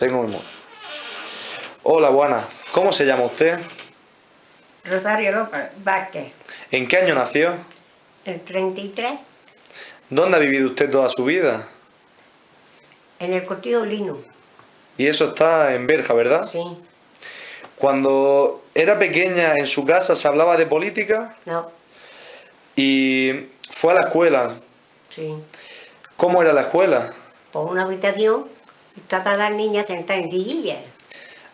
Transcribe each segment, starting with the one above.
Tengo memoria. Hola, buenas. ¿Cómo se llama usted? Rosario López Vázquez, ¿En qué año nació? el 33, ¿Dónde ha vivido usted toda su vida? en el Cortijo Lino. Y eso está en Berja, ¿verdad? Sí, Cuando era pequeña, en su casa se hablaba de política no, y fue a la escuela. sí. ¿Cómo era la escuela? Por una habitación, está todas las niñas sentadas en sillillas.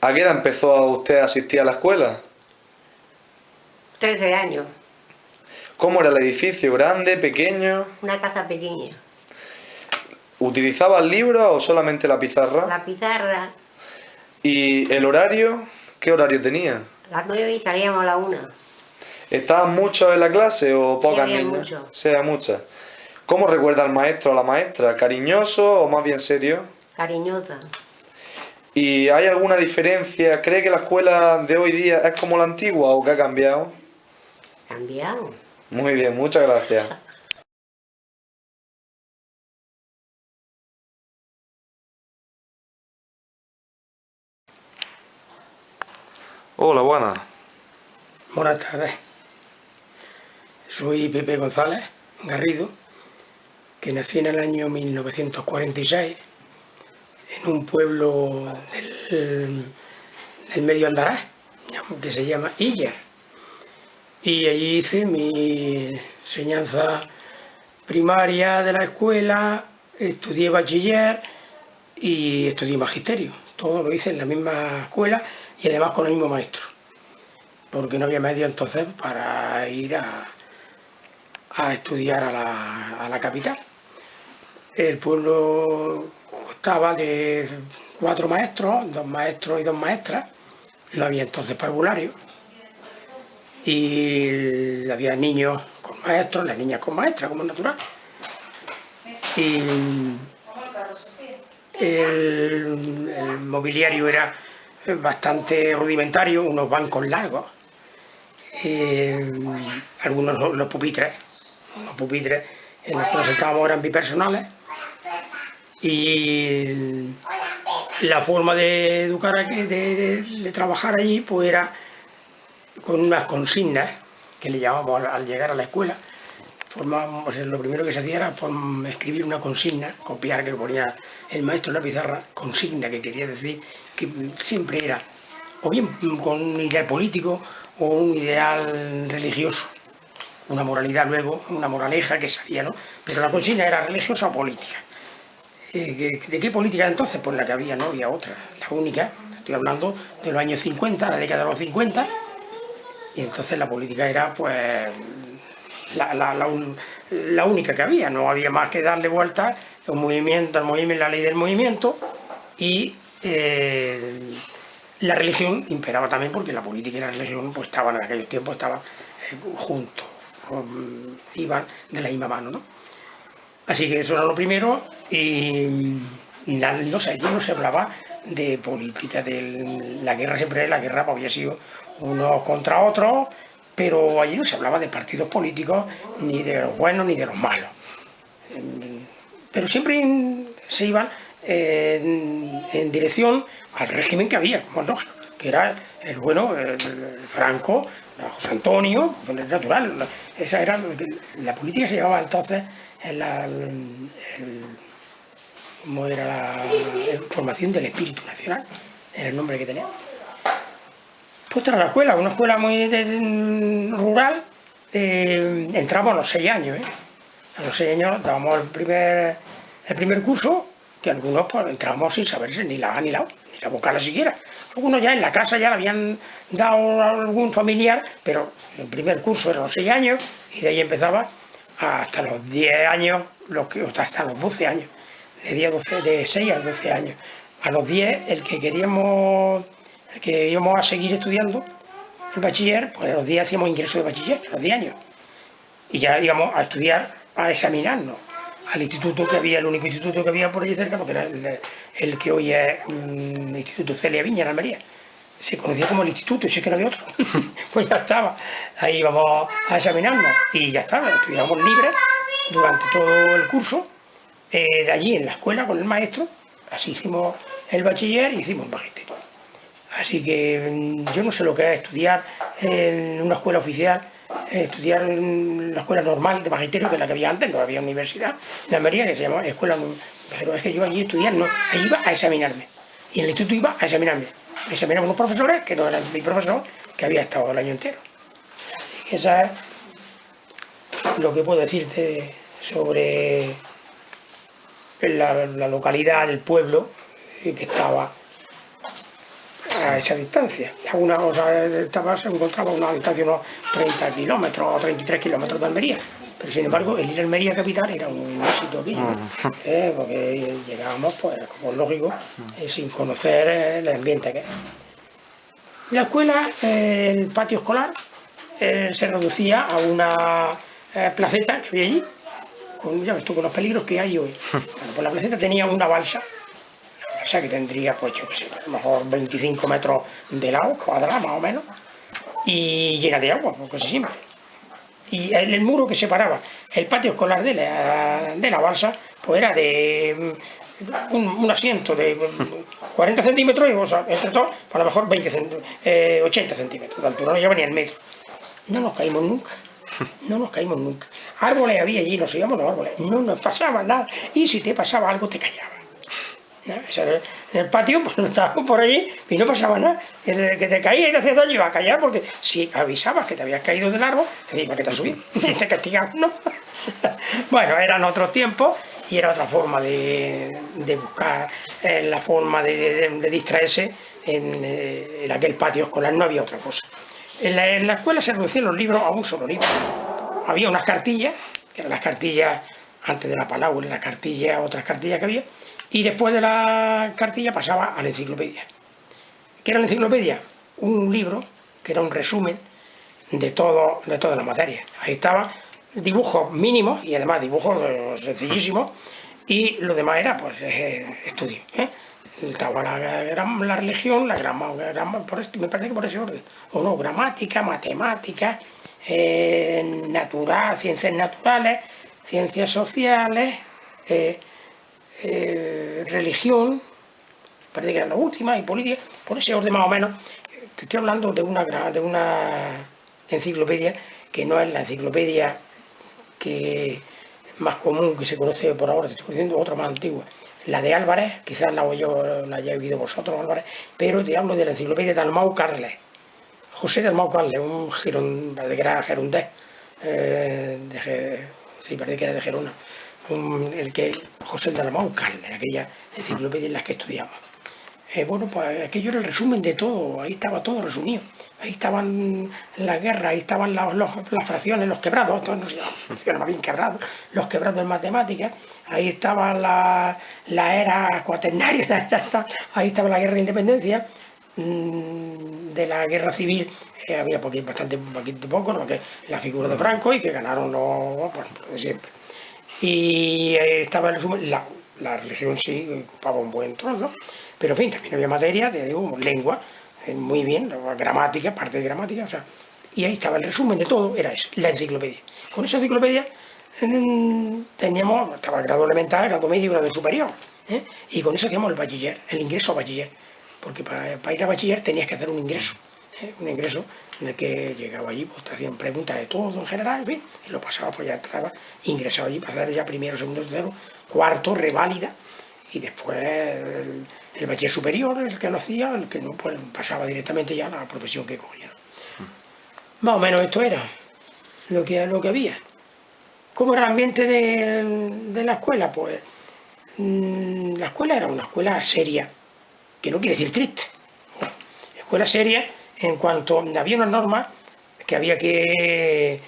¿A qué edad empezó usted a asistir a la escuela? 13 años, ¿Cómo era el edificio? ¿Grande, pequeño? una casa pequeña. ¿Utilizaba el libro o solamente la pizarra? La pizarra, ¿Y el horario? ¿Qué horario tenía? a las 9 y salíamos a la 1. ¿Estaban muchos en la clase o Sí, pocas había niñas? muchos. Sí, muchas. ¿Cómo recuerda al maestro o a la maestra? ¿Cariñoso o más bien serio? Cariñosa. ¿Y hay alguna diferencia? ¿Cree que la escuela de hoy día es como la antigua o que ha cambiado? Cambiado. Muy bien, muchas gracias. Hola, buenas. Buenas tardes. Soy Pepe González Garrido, que nací en el año 1946 en un pueblo del medio Andarás, que se llama Illa. Y allí hice mi enseñanza primaria de la escuela, estudié bachiller y estudié magisterio. Todo lo hice en la misma escuela y además con el mismo maestro, porque no había medio entonces para ir a estudiar a la capital. El pueblo constaba de 4 maestros, 2 maestros y 2 maestras. No había entonces parvulario. Y había niños con maestros, las niñas con maestras, como es natural. Y el mobiliario era bastante rudimentario, unos bancos largos. Algunos los pupitres en los que nos sentábamos eran bipersonales, y la forma de educar aquí, de trabajar allí, pues era con unas consignas que le llamábamos al llegar a la escuela. Lo primero que se hacía era escribir una consigna, copiar, que lo ponía el maestro en la pizarra, consigna, que quería decir que siempre era o bien con un ideal político o un ideal religioso, una moralidad luego, una moraleja que salía, ¿no? Pero la consigna era religiosa o política. ¿De qué política entonces? Pues la que había, no había otra, la única. Estoy hablando de los años 50, la década de los 50, y entonces la política era pues la única que había, no había más que darle vuelta al movimiento, la ley del movimiento, y la religión imperaba también, porque la política y la religión pues estaban en aquellos tiempos, estaban juntos, iban de la misma mano, ¿no? Así que eso era lo primero, y no sé, allí no se hablaba de política, la guerra siempre, la guerra había sido unos contra otros, pero allí no se hablaba de partidos políticos, ni de los buenos ni de los malos. Pero siempre se iban en dirección al régimen que había, como es lógico, que era el bueno, el Franco, José Antonio, pues es natural. Esa era la política. Se llevaba entonces ¿cómo era? La formación del espíritu nacional, era el nombre que tenía. Pues tras la escuela, una escuela muy rural, entramos a los 6 años. A los 6 años dábamos el primer curso, que algunos pues entrábamos sin saberse ni la A ni la O, ni la vocal siquiera. Algunos ya en la casa ya le habían dado a algún familiar, pero el primer curso era a los 6 años, y de ahí empezaba hasta los 10 años, hasta los 12 años, de 6 a 12 años. A los 10, el que íbamos a seguir estudiando el bachiller, pues a los 10 hacíamos ingreso de bachiller, a los 10 años. Y ya íbamos a estudiar, a examinarnos al instituto que había, el único instituto que había por allí cerca, porque era el que hoy es el Instituto Celia Viña en Almería. Se conocía como el instituto, y sé que no había otro. Pues ya estaba, ahí íbamos a examinarnos y ya estaba, estudiábamos libres durante todo el curso, de allí en la escuela con el maestro. Así hicimos el bachiller y hicimos magisterio. Así que yo no sé lo que es estudiar en una escuela oficial, estudiar en la escuela normal de magisterio, que es la que había antes, no había universidad de Almería, que se llamaba escuela, pero es que yo allí estudiar, no, allí iba a examinarme, y en el instituto iba a examinarme. Me examinaban unos profesores, que no eran mi profesor, que había estado el año entero. Así que esa es lo que puedo decirte sobre la localidad, el pueblo, que estaba a esa distancia. Se encontraba a una distancia de unos 30 kilómetros o 33 kilómetros de Almería. Pero sin embargo, el ir a Almería capital era un éxito aquí, porque llegábamos, pues, como es lógico, sin conocer el ambiente que es. La escuela, el patio escolar, se reducía a una placeta que había allí, ya ves tú, con los peligros que hay hoy. Bueno, pues la placeta tenía una balsa que tendría, pues yo qué sé, a lo mejor 25 metros de lado, cuadrada más o menos, y llena de agua, pues casi siempre. Y el muro que separaba el patio escolar de la balsa, pues era de un asiento de 40 centímetros y, o sea, entre todos, pues a lo mejor 80 centímetros de altura, no lleva ni el metro. No nos caímos nunca. No nos caímos nunca. Árboles había allí, nos íbamos los árboles, no nos pasaba nada, y si te pasaba algo te callaba. ¿No? En el patio, pues no estábamos por allí y no pasaba nada. Que te caías y te hacías daño, iba a callar, porque si avisabas que te habías caído del árbol, te decían, ¿para qué te has subido? Y te castigaban, ¿no? Bueno, eran otros tiempos y era otra forma de buscar la forma de distraerse en aquel patio escolar, no había otra cosa. En la escuela se reducían los libros a un solo libro. Había unas cartillas, que eran las cartillas antes de la parábola, las cartillas, otras cartillas que había, y después de la cartilla pasaba a la enciclopedia. ¿Qué era la enciclopedia? Un libro que era un resumen de toda la materia. Ahí estaba dibujos mínimos y además dibujos sencillísimos, y lo demás era pues estudio. Estaba la religión, la gramática, me parece que por ese orden, o no, gramática, matemática, natural, ciencias naturales, ciencias sociales, religión, parece que era la última, y política, por ese orden más o menos. Te estoy hablando de una enciclopedia que no es la enciclopedia que más común que se conoce por ahora, te estoy diciendo otra más antigua, la de Álvarez, quizás la hayáis oído vosotros, Álvarez, pero te hablo de la enciclopedia de Dalmau Carles, José Dalmau Carles, parece que era gerundés, sí, parece que era de Gerona, José Dalmau Carles, aquella enciclopedia en la que estudiamos. Bueno, pues aquello era el resumen de todo, ahí estaba todo resumido. Ahí estaban las guerras, ahí estaban las fracciones, los quebrados, todos no se llaman bien quebrados, los quebrados en matemáticas, ahí estaba la era cuaternaria, ahí estaba la guerra de independencia, de la guerra civil había bastante poco, ¿no? Que la figura de Franco y que ganaron los de siempre. Y ahí estaba el resumen, la religión sí ocupaba un buen trozo, pero en fin, también había materia, te digo, lengua, muy bien, gramática, parte de gramática, o sea, y ahí estaba el resumen de todo, era eso, la enciclopedia. Con esa enciclopedia estaba el grado elemental, el grado medio y el grado superior, y con eso hacíamos el bachiller, el ingreso a bachiller, porque para ir a bachiller tenías que hacer un ingreso en el que llegaba allí, pues te hacían preguntas de todo en general, en fin, y lo pasaba, pues ya estaba ingresado allí para hacer ya primero, segundo, tercero, cuarto, reválida, y después el bachiller superior, el que lo hacía, el que no, pues pasaba directamente ya a la profesión que cogía. Más o menos esto era lo que había. ¿Cómo era el ambiente de la escuela? Pues la escuela era una escuela seria, que no quiere decir triste. Bueno, escuela seria en cuanto había unas normas que había que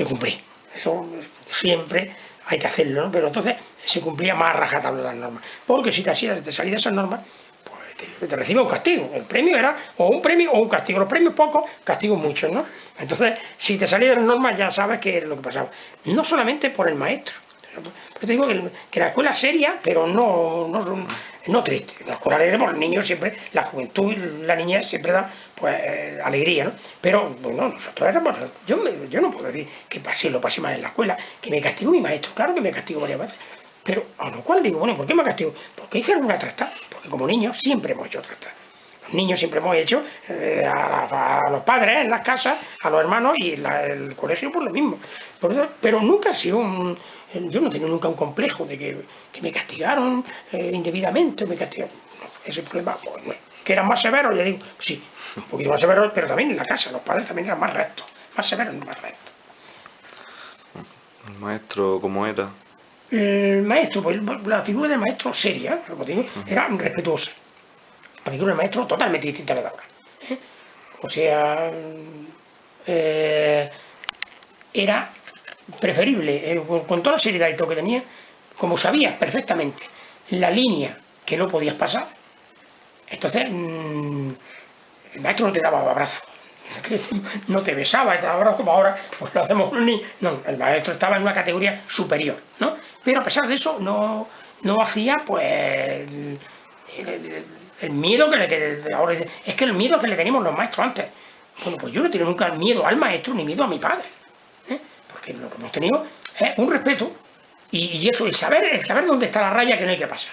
cumplir. Eso siempre hay que hacerlo, ¿no? Pero entonces se cumplía más a rajatabla las normas. Porque si te salías de esas normas, pues te recibía un castigo. El premio era o un premio o un castigo. Los premios pocos, castigos muchos, ¿no? Entonces, si te salías de las normas, ya sabes qué es lo que pasaba. No solamente por el maestro. Pero te digo que la escuela seria, pero no triste. La escuela alegre, por los niños siempre, la juventud y la niñez siempre da pues alegría, ¿no? Pero bueno, nosotros éramos, yo no puedo decir que lo pasé mal en la escuela, que me castigó mi maestro, claro que me castigó varias veces, pero a lo cual digo, bueno, ¿por qué me castigó? Porque hice alguna trastada, porque como niños siempre hemos hecho trastas. Los niños siempre hemos hecho a los padres en las casas, a los hermanos y en el colegio por lo mismo. Pero nunca ha sido yo no he tenido nunca un complejo de que me castigaron indebidamente, me castigaron. No, ese problema, pues no. Que eran más severos, ya digo, sí, un poquito más severos, pero también en la casa, los padres también eran más rectos, más severos y más rectos. ¿El maestro cómo era? El maestro, pues la figura del maestro seria, como te digo, era respetuosa. La figura del maestro totalmente distinta a la de ahora. O sea, era preferible, con toda la seriedad y todo que tenía, como sabías perfectamente la línea que no podías pasar, entonces el maestro no te daba abrazo, no te besaba, te daba abrazo como ahora, pues lo hacemos los niños. No, el maestro estaba en una categoría superior, ¿no? Pero a pesar de eso no hacía pues el miedo que ahora es que el miedo que le teníamos los maestros antes. Bueno, pues yo no he tenido nunca miedo al maestro ni miedo a mi padre, porque lo que hemos tenido es un respeto y eso, el saber dónde está la raya que no hay que pasar.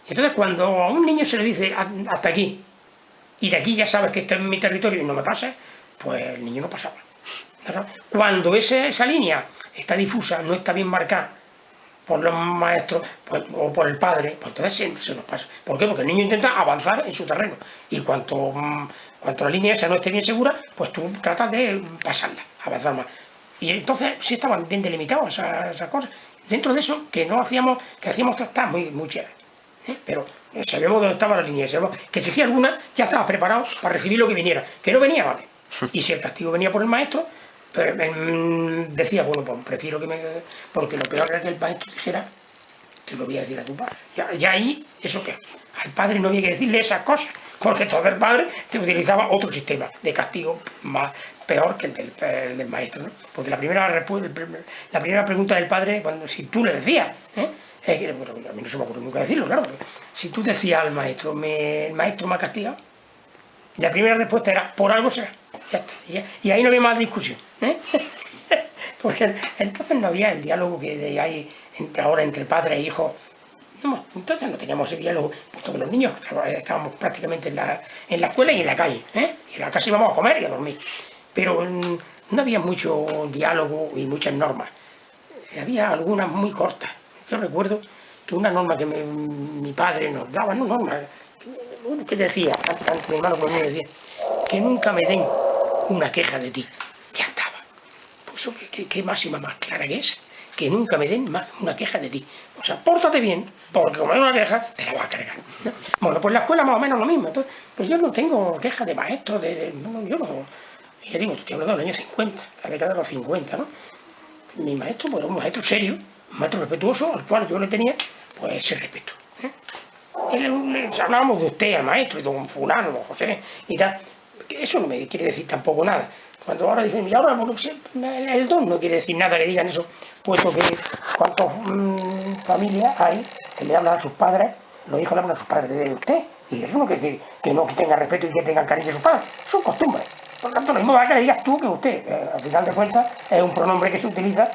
Y entonces cuando a un niño se le dice hasta aquí, y de aquí ya sabes que esto es mi territorio y no me pases, pues el niño no pasaba. Cuando esa línea está difusa, no está bien marcada por los maestros pues, o por el padre, pues entonces se nos pasa. ¿Por qué? Porque el niño intenta avanzar en su terreno y cuanto la línea esa no esté bien segura, pues tú tratas de pasarla, avanzar más. Y entonces sí estaban bien delimitadas esas cosas. Dentro de eso, que hacíamos tratar muy chévere. Pero sabíamos dónde estaba la línea, sabíamos que si hacía alguna, ya estabas preparado para recibir lo que viniera. Que no venía, vale. Y si el castigo venía por el maestro, pues, decía, bueno, pues prefiero que porque lo peor era que el maestro dijera, te lo voy a decir a tu padre. Ya ahí, ¿eso qué? Al padre no había que decirle esas cosas, porque todo el padre te utilizaba otro sistema de castigo peor que el del maestro, ¿no? Porque la primera pregunta del padre, si tú le decías, bueno, a mí no se me ocurre nunca decirlo, claro, si tú decías al maestro, el maestro me ha castigado, la primera respuesta era, por algo será, ya está, y ahí no había más discusión, porque entonces no había el diálogo que hay ahora entre padre e hijo. Entonces no teníamos ese diálogo, puesto que los niños estábamos prácticamente en la escuela y en la calle, y en la casa íbamos a comer y a dormir, pero no había mucho diálogo y muchas normas, había algunas muy cortas. Yo recuerdo que una norma que mi padre nos daba, no norma, que decía, mi hermano conmigo decía, que nunca me den una queja de ti, ya estaba. Pues eso, ¿qué máxima más clara que es? Que nunca me den una queja de ti. O sea, pórtate bien, porque como hay una queja, te la vas a cargar, ¿no? Bueno, pues en la escuela más o menos lo mismo. Entonces, pues yo no tengo queja de maestro, yo no. Ya digo, estoy hablando del año 50, la década de los 50, ¿no? Mi maestro, pues era un maestro serio, un maestro respetuoso, al cual yo le tenía, pues ese respeto. Hablábamos de usted, al maestro, y don fulano, don José, y tal. Eso no me quiere decir tampoco nada. Cuando ahora dicen, y ahora bueno, el don no quiere decir nada que digan eso, puesto que cuántas familias hay que le hablan a sus padres, los hijos le hablan a sus padres de usted, y eso no quiere decir que no tenga respeto y que tengan cariño a sus padres, son costumbres. Por tanto, lo mismo da que le digas tú que usted, al final de cuentas, es un pronombre que se utiliza,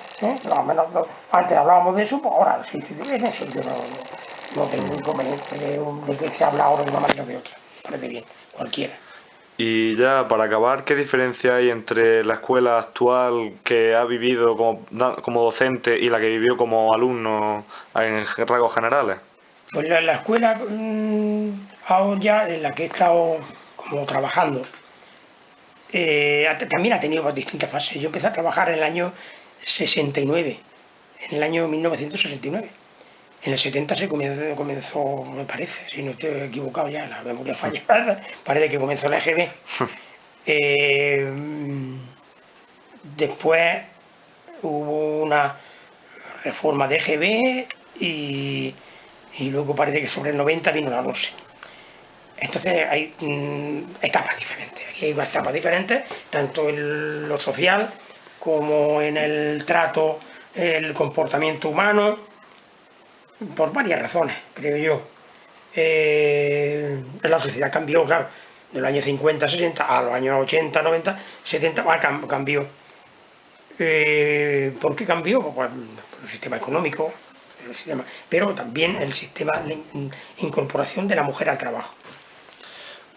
más o menos, antes hablábamos de eso, pues ahora se dice en eso, yo no tengo inconveniente de que se habla ahora de una manera o de otra, parece bien, cualquiera. Y ya para acabar, ¿qué diferencia hay entre la escuela actual que ha vivido como docente y la que vivió como alumno en rasgos generales? Pues la escuela ahora ya en la que he estado como trabajando, también ha tenido distintas fases. Yo empecé a trabajar en el año 69, en el año 1969. En el 70 se comenzó, me parece, si no estoy equivocado ya, la memoria falla, parece que comenzó la EGB. Después hubo una reforma de EGB y luego parece que sobre el 90 vino la LOSE. Entonces hay etapas diferentes, aquí hay etapas diferentes, tanto en lo social como en el trato, el comportamiento humano, por varias razones, creo yo. La sociedad cambió, claro, de los años 50, 60 a los años 80, 90, 70, cambió. ¿Por qué cambió? Pues por el sistema económico, el sistema, pero también el sistema de incorporación de la mujer al trabajo.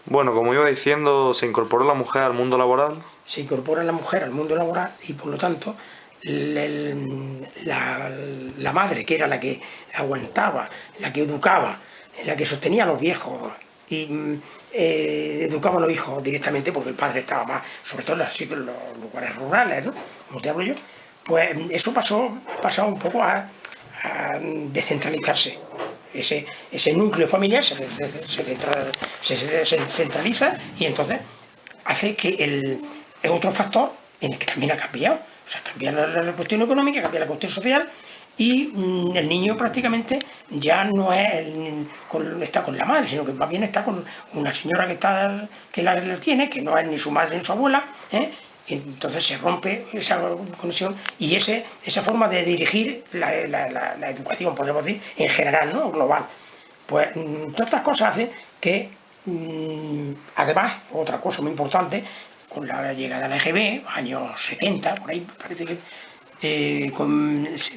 Bueno, como iba diciendo, se incorporó la mujer al mundo laboral. Se incorpora la mujer al mundo laboral y por lo tanto la madre, que era la que aguantaba, la que educaba, la que sostenía a los viejos y educaba a los hijos directamente, porque el padre estaba más, sobre todo en los lugares rurales, ¿no? Como te hablo yo, pues eso ha pasado un poco a descentralizarse. Ese núcleo familiar se centraliza y entonces hace que es otro factor en el que también ha cambiado. O sea, cambia la cuestión económica, cambia la cuestión social y el niño prácticamente ya no está con la madre, sino que más bien está con una señora que la tiene, que no es ni su madre ni su abuela, ¿eh? Y entonces se rompe esa conexión y esa forma de dirigir la educación, podemos decir, en general, ¿no? Global. Pues todas estas cosas hacen que, además, otra cosa muy importante, con la llegada de la EGB, años 70, por ahí parece que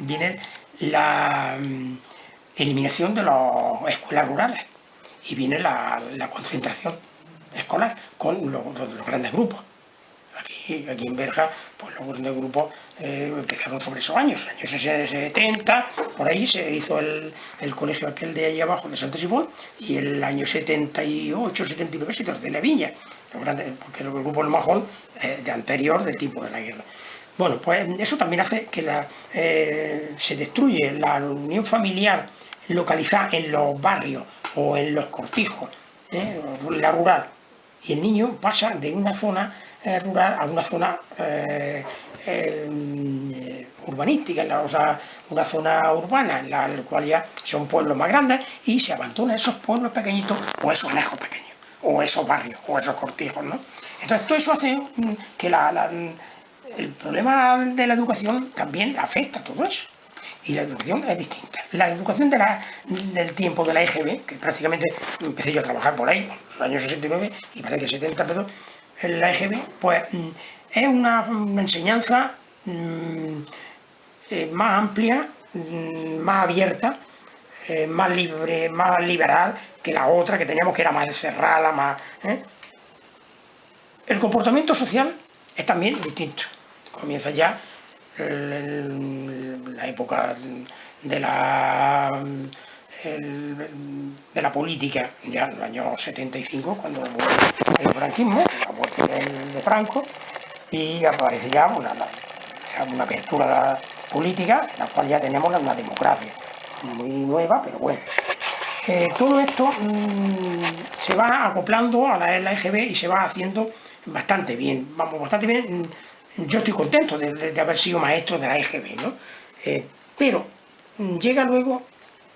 viene la eliminación de las escuelas rurales y viene la concentración escolar con los grandes grupos. Aquí en Berja, pues los grandes grupos empezaron sobre esos años 70, por ahí se hizo el colegio aquel de ahí abajo de Santa Sifón, y el año 78, 79 se hizo el de la Viña, porque el grupo del Majón de anterior, del tiempo de la guerra. Bueno, pues eso también hace que se destruye la unión familiar localizada en los barrios o en los cortijos, la rural, y el niño pasa de una zona rural a una zona urbanística, o sea, una zona urbana, en la cual ya son pueblos más grandes y se abandonan esos pueblos pequeñitos o esos anejos pequeños, o esos barrios, o esos cortijos, ¿no? Entonces todo eso hace que el problema de la educación también afecta a todo eso. Y la educación es distinta. La educación del tiempo de la EGB, que prácticamente empecé yo a trabajar por ahí, en los años 69, y parece que 70, perdón, en la EGB, pues es una enseñanza más amplia, más abierta, más libre, más liberal que la otra que teníamos, que era más encerrada, más... El comportamiento social es también distinto. Comienza ya la época de la política, ya en los años 75, cuando muere el franquismo, la muerte de Franco, y aparece ya una apertura política, en la cual ya tenemos una democracia muy nueva, pero bueno. Todo esto se va acoplando a la EGB y se va haciendo bastante bien, bastante bien. Yo estoy contento de haber sido maestro de la EGB, ¿no? Pero llega luego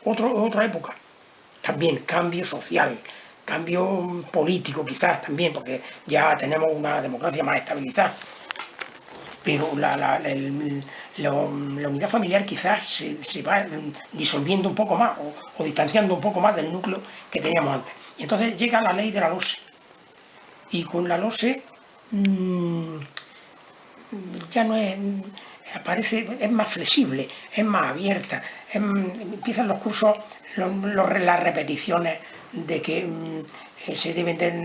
otra época, también cambio social, cambio político quizás también, porque ya tenemos una democracia más estabilizada, pero la unidad familiar quizás se va disolviendo un poco más o distanciando un poco más del núcleo que teníamos antes. Y entonces llega la ley de la LOSE, y con la LOSE ya no es, es más flexible, es más abierta, empiezan los cursos, las repeticiones de que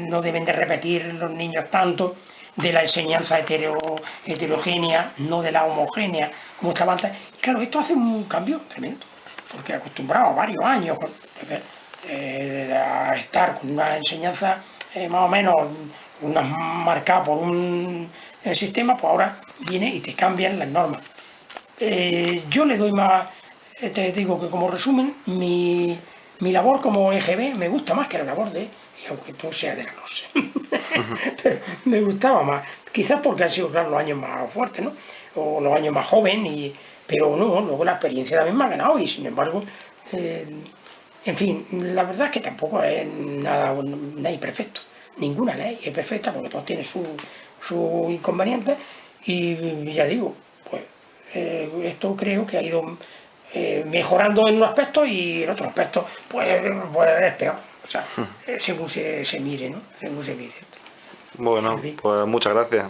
no deben de repetir los niños tanto, de la enseñanza heterogénea, no de la homogénea, como estaba antes. Y claro, esto hace un cambio tremendo, porque acostumbrado varios años a estar con una enseñanza más o menos marcada por un sistema, pues ahora viene y te cambian las normas. Yo le doy más, te digo que como resumen, mi labor como EGB me gusta más que la labor y aunque todo sea de la LOSE, pero me gustaba más, quizás porque han sido, claro, los años más fuertes, ¿no? O los años más jóvenes, pero no, luego la experiencia también me ha ganado y sin embargo, en fin, la verdad es que tampoco es nada perfecto. Ninguna ley es perfecta porque todos tienen sus inconvenientes y ya digo, pues esto creo que ha ido mejorando en un aspecto y en otro aspecto pues es peor, o sea, según se mire, ¿no? Según se mire. Bueno, pues muchas gracias.